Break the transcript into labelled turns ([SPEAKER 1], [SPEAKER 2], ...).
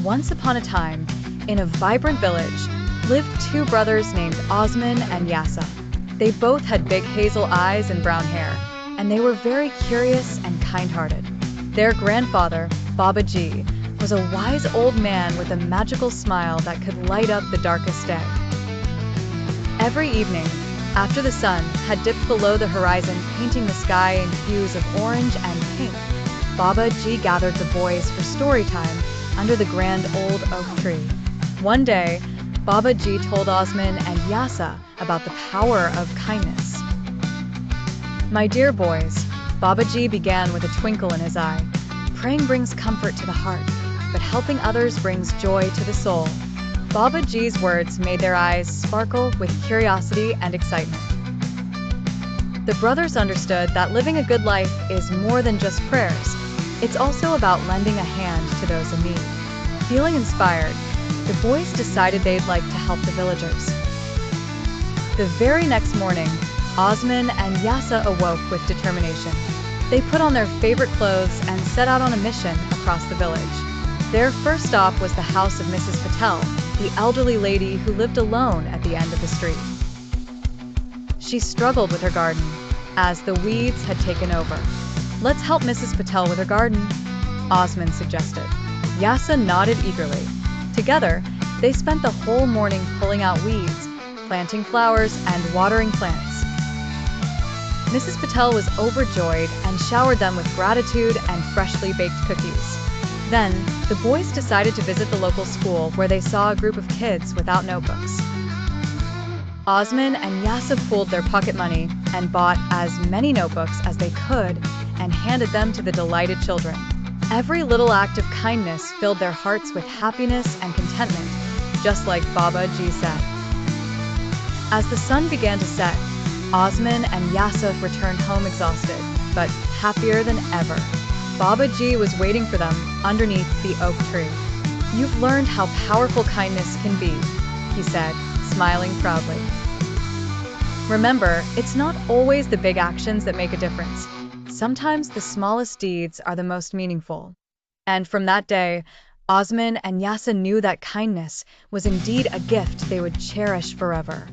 [SPEAKER 1] Once upon a time, in a vibrant village, lived two brothers named Osman and Yasa. They both had big hazel eyes and brown hair, and they were very curious and kind-hearted. Their grandfather, Baba Ji, was a wise old man with a magical smile that could light up the darkest day. Every evening, after the sun had dipped below the horizon, painting the sky in hues of orange and pink, Baba Ji gathered the boys for story time under the grand old oak tree. One day, Baba Ji told Osman and Yasa about the power of kindness. "My dear boys," Baba Ji began with a twinkle in his eye, "praying brings comfort to the heart, but helping others brings joy to the soul." Baba Ji's words made their eyes sparkle with curiosity and excitement. The brothers understood that living a good life is more than just prayers. It's also about lending a hand to those in need. Feeling inspired, the boys decided they'd like to help the villagers. The very next morning, Osman and Yasa awoke with determination. They put on their favorite clothes and set out on a mission across the village. Their first stop was the house of Mrs. Patel, the elderly lady who lived alone at the end of the street. She struggled with her garden, as the weeds had taken over. "Let's help Mrs. Patel with her garden," Osman suggested. Yasa nodded eagerly. Together, they spent the whole morning pulling out weeds, planting flowers, and watering plants. Mrs. Patel was overjoyed and showered them with gratitude and freshly baked cookies. Then, the boys decided to visit the local school where they saw a group of kids without notebooks. Osman and Yasa pooled their pocket money and bought as many notebooks as they could and handed them to the delighted children. Every little act of kindness filled their hearts with happiness and contentment, just like Baba Ji said. As the sun began to set, Osman and Yasa returned home exhausted, but happier than ever. Baba Ji was waiting for them underneath the oak tree. "You've learned how powerful kindness can be," he said, smiling proudly. "Remember, it's not always the big actions that make a difference. Sometimes the smallest deeds are the most meaningful." And from that day, Osman and Yasa knew that kindness was indeed a gift they would cherish forever.